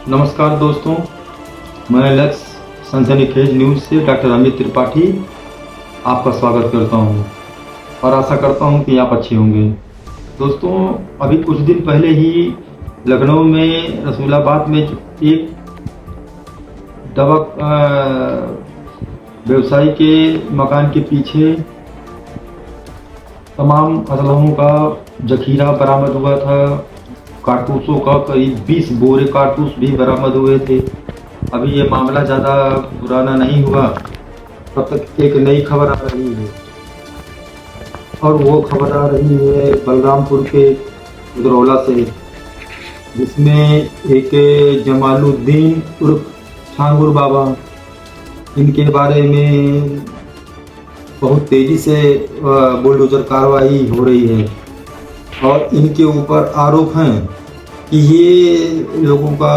नमस्कार दोस्तों, मैं लक्ष्य सनसनीखेज न्यूज़ से डॉक्टर अमित त्रिपाठी आपका स्वागत करता हूं और आशा करता हूं कि आप अच्छे होंगे। दोस्तों, अभी कुछ दिन पहले ही लखनऊ में रसूलाबाद में एक दवा व्यवसायी के मकान के पीछे तमाम असलहों का जखीरा बरामद हुआ था। कारतूसों का करीब 20 बोरे कारतूस भी बरामद हुए थे। अभी ये मामला ज़्यादा पुराना नहीं हुआ, तब तक एक नई खबर आ रही है और वो खबर आ रही है बलरामपुर के उदरौला से, जिसमें एक जमालुद्दीन उर्फ छांगुर बाबा, इनके बारे में बहुत तेज़ी से बुलडोजर कार्रवाई हो रही है और इनके ऊपर आरोप हैं कि ये लोगों का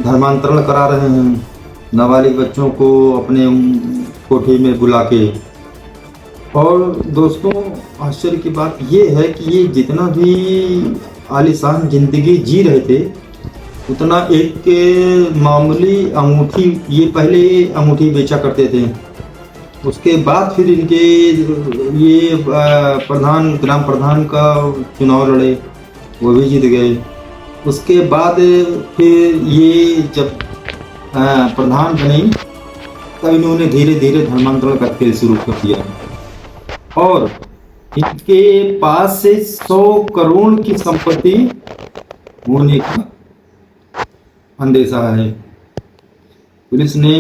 धर्मांतरण करा रहे हैं, नाबालिग बच्चों को अपने कोठे में बुला के। और दोस्तों, आश्चर्य की बात ये है कि ये जितना भी आलीशान ज़िंदगी जी रहे थे, उतना एक मामूली अंगूठी, ये पहले अंगूठी बेचा करते थे, उसके बाद फिर इनके ये ग्राम प्रधान का चुनाव लड़े, वो भी जीत गए। उसके बाद फिर ये जब प्रधान बने, तब इन्होंने धीरे धीरे धर्मांतरण का खेल शुरू कर दिया और इनके पास से 100 करोड़ की संपत्ति होने का अंदेशा है। पुलिस ने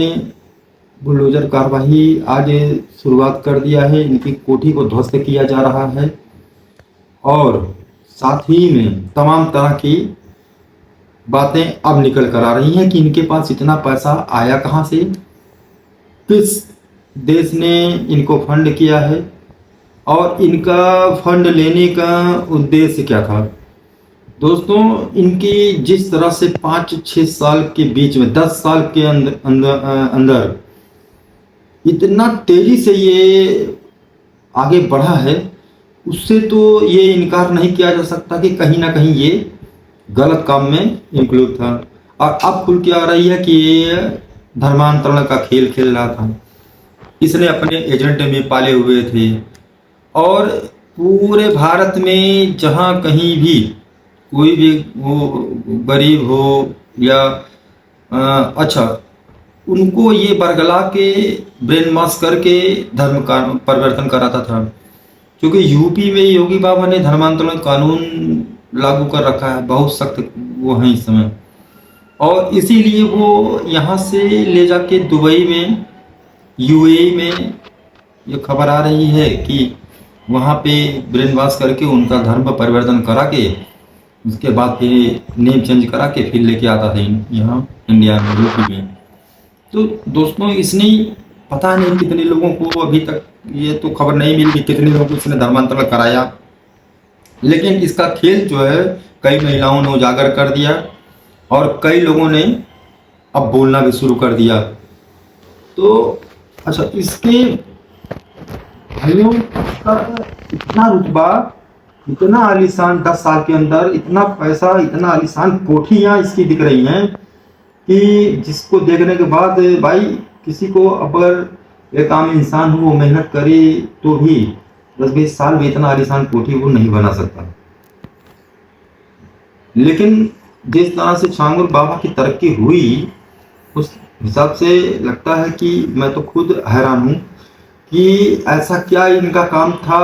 बुलडोजर कार्रवाई आज शुरुआत कर दिया है। इनकी कोठी को ध्वस्त किया जा रहा है और साथ ही में तमाम तरह की बातें अब निकल कर आ रही हैं कि इनके पास इतना पैसा आया कहां से, किस देश ने इनको फंड किया है और इनका फंड लेने का उद्देश्य क्या था। दोस्तों, इनकी जिस तरह से 5-6 साल के बीच में 10 साल के अंदर इतना तेजी से ये आगे बढ़ा है, उससे तो ये इनकार नहीं किया जा सकता कि कहीं ना कहीं ये गलत काम में इंक्लूड था। और अब खुल के आ रही है कि ये धर्मांतरण का खेल खेल रहा था। इसने अपने एजेंट में पाले हुए थे और पूरे भारत में जहां कहीं भी कोई भी वो गरीब हो या उनको ये बरगला के ब्रेन वॉश करके धर्म का परिवर्तन कराता था। क्योंकि यूपी में योगी बाबा ने धर्मांतरण कानून लागू कर रखा है, बहुत सख्त वो है इस समय, और इसीलिए वो यहाँ से ले जाके दुबई में, यूएई में ये खबर आ रही है कि वहाँ पे ब्रेन वॉश करके उनका धर्म परिवर्तन करा के, उसके बाद फिर नेम चेंज करा के फिर लेके आता था यहाँ इंडिया में, यूपी में। तो दोस्तों, इसने पता नहीं कितने लोगों को, अभी तक ये तो खबर नहीं मिली कि कितने लोगों को इसने धर्मांतरण कराया, लेकिन इसका खेल जो है कई महिलाओं ने उजागर कर दिया और कई लोगों ने अब बोलना भी शुरू कर दिया। तो इसके भाइयों का इतना रुतबा, इतना आलीशान, 10 साल के अंदर इतना पैसा, इतना आलीशान कोठियाँ इसकी दिख रही हैं कि जिसको देखने के बाद भाई किसी को, अगर एक आम इंसान हो, वो मेहनत करे तो भी 10-20 साल में इतना आलीशान कोठी वो नहीं बना सकता। लेकिन जिस तरह से छांगुर बाबा की तरक्की हुई, उस हिसाब से लगता है कि मैं तो खुद हैरान हूँ कि ऐसा क्या इनका काम था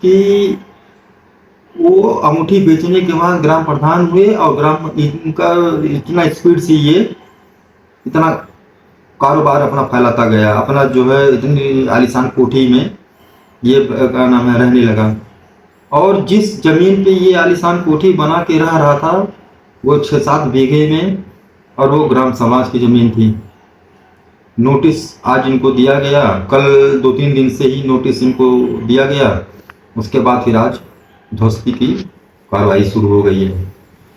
कि वो अंगूठी बेचने के बाद ग्राम प्रधान हुए और इनका इतना स्पीड से ये इतना कारोबार अपना फैलाता गया, अपना जो है इतनी आलीशान कोठी में ये क्या नाम है रहने लगा। और जिस जमीन पे ये आलीशान कोठी बना के रह रहा था, वो 6-7 बीघे में, और वो ग्राम समाज की जमीन थी। नोटिस आज इनको दिया गया, कल 2-3 दिन से ही नोटिस इनको दिया गया, उसके बाद फिर आज ध्वस्ती की कार्रवाई शुरू हो गई है।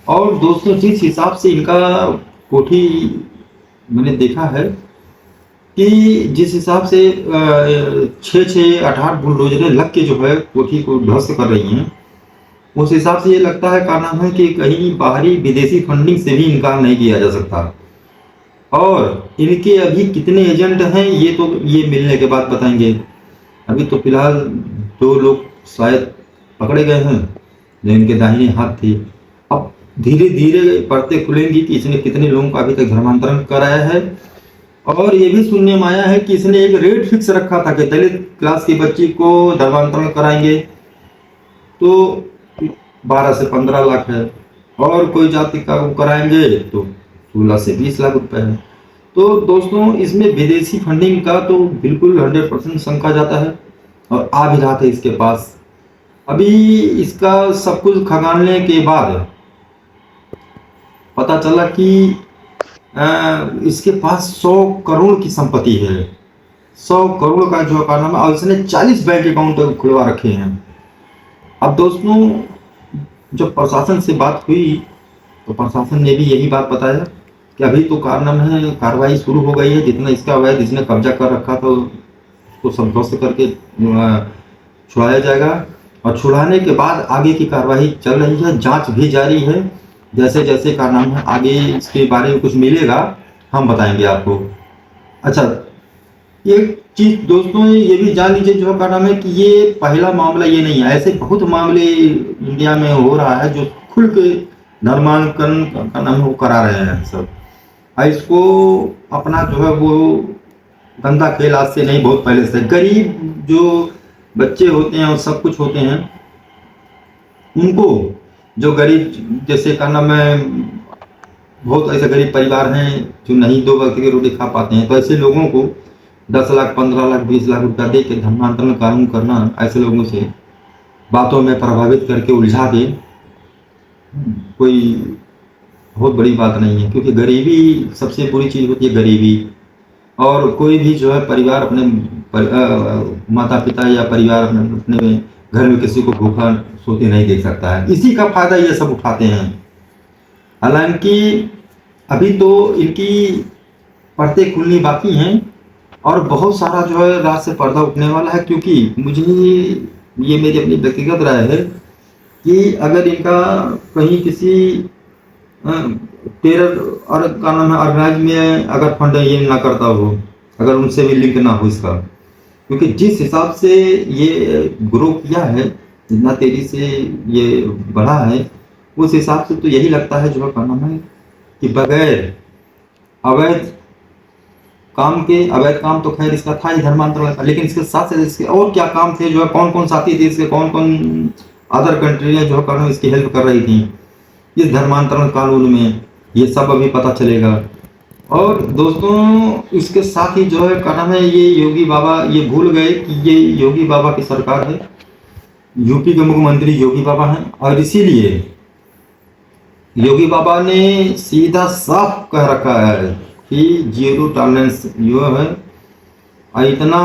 और दोस्तों, जिस हिसाब से इनका कोठी मैंने देखा है कि जिस हिसाब से 6-6, 8-8 बुलडोजरें लग के जो है कोठी को ध्वस्त कर रही हैं, उस हिसाब से ये लगता है क्या नाम है कि कहीं बाहरी विदेशी फंडिंग से भी इनकार नहीं किया जा सकता। और इनके अभी कितने एजेंट हैं ये तो ये मिलने के बाद बताएंगे। अभी तो फिलहाल 2 लोग शायद पकड़े गए हैं जो इनके दाहिने हाथ थे। अब धीरे धीरे परतें खुलेंगी कि इसने कितने लोगों का अभी तक धर्मांतरण कराया है। और ये भी सुनने में आया है कि इसने एक रेट फिक्स रखा था कि दलित क्लास की बच्ची को धर्मांतरण कराएंगे तो 12 से 15 लाख है, और कोई जाति का वो कराएंगे तो 16 से 20 लाख रुपए है। तो दोस्तों इसमें विदेशी फंडिंग का तो बिल्कुल 100% शंका जाता है, और आ भी रहा था इसके पास। अभी इसका सब कुछ खंगालने के बाद पता चला कि इसके पास 100 करोड़ की संपत्ति है। 100 करोड़ का जो नाम है, और इसने 40 बैंक अकाउंट खुलवा रखे हैं। अब दोस्तों जब प्रशासन से बात हुई तो प्रशासन ने भी यही बात बताया कि अभी तो कार्रवाई शुरू हो गई है, जितना इसका अवैध इसने कब्जा कर रखा था उसको सब ध्वस्त करके छुड़ाया जाएगा, और छुड़ाने के बाद आगे की कार्रवाई चल रही है, जांच भी जारी है। जैसे जैसे आगे इसके बारे में कुछ मिलेगा हम बताएंगे आपको। अच्छा, एक चीज दोस्तों ये भी जान लीजिए जो है कि ये पहला मामला ये नहीं है, ऐसे बहुत मामले इंडिया में हो रहा है जो खुल के धर्मांतरण वो करा रहे हैं सब। और इसको अपना जो है वो गंदा खेल आज से नहीं, बहुत पहले से गरीब जो बच्चे होते हैं और सब कुछ होते हैं उनको, जो गरीब जैसे बहुत ऐसे गरीब परिवार हैं जो नहीं 2 वक्त की रोटी खा पाते हैं, तो ऐसे लोगों को 10 लाख 15 लाख 20 लाख रुपया दे के धर्मांतरण कानून करना, ऐसे लोगों से बातों में प्रभावित करके उलझा के कोई बहुत बड़ी बात नहीं है। क्योंकि गरीबी सबसे बुरी चीज होती है, गरीबी। और कोई भी जो है परिवार अपने माता पिता या परिवार अपने घर में किसी को भूखा सोते नहीं देख सकता है, इसी का फायदा ये सब उठाते हैं। हालांकि अभी तो इनकी परतें खुलनी बाकी हैं और बहुत सारा जो है रात से पर्दा उठने वाला है। क्योंकि मुझे ये मेरी अपनी व्यक्तिगत राय है कि अगर इनका कहीं किसी टेरर और ऑर्गेनाइज में अगर फंड ये ना करता हो, अगर उनसे भी लिंक ना हो इसका, क्योंकि जिस हिसाब से ये ग्रो किया है, जितना तेजी से ये बढ़ा है, उस हिसाब से तो यही लगता है जो है कि बगैर अवैध काम तो खैर इसका था ही धर्मांतरण का, लेकिन इसके साथ साथ इसके और क्या काम थे, जो है कौन कौन साथी थे इसके, कौन कौन अदर कंट्रियां जो है इसकी हेल्प कर रही थी इस धर्मांतरण कानून में, ये सब अभी पता चलेगा। और दोस्तों इसके साथ ही जो है ये योगी बाबा, ये भूल गए कि ये योगी बाबा की सरकार है, यूपी के मुख्यमंत्री योगी बाबा हैं, और इसीलिए योगी बाबा ने सीधा साफ कह रखा है कि 0 टॉलरेंस जो है, इतना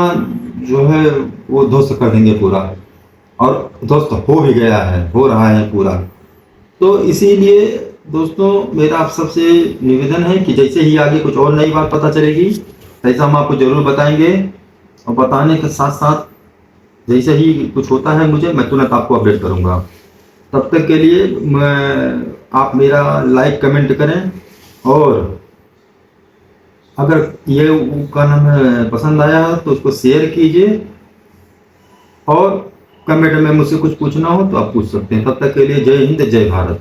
जो है वो ध्वस्त कर देंगे पूरा, और ध्वस्त हो भी गया है, हो रहा है पूरा। तो इसीलिए दोस्तों मेरा आप सबसे निवेदन है कि जैसे ही आगे कुछ और नई बात पता चलेगी तैसा हम आपको जरूर बताएंगे, और बताने के साथ साथ जैसे ही कुछ होता है मैं तुरंत आपको अपडेट करूंगा। तब तक के लिए आप मेरा लाइक कमेंट करें, और अगर ये पसंद आया तो उसको शेयर कीजिए, और कमेंट में मुझसे कुछ पूछना हो तो आप पूछ सकते हैं। तब तक के लिए जय हिंद, जय भारत।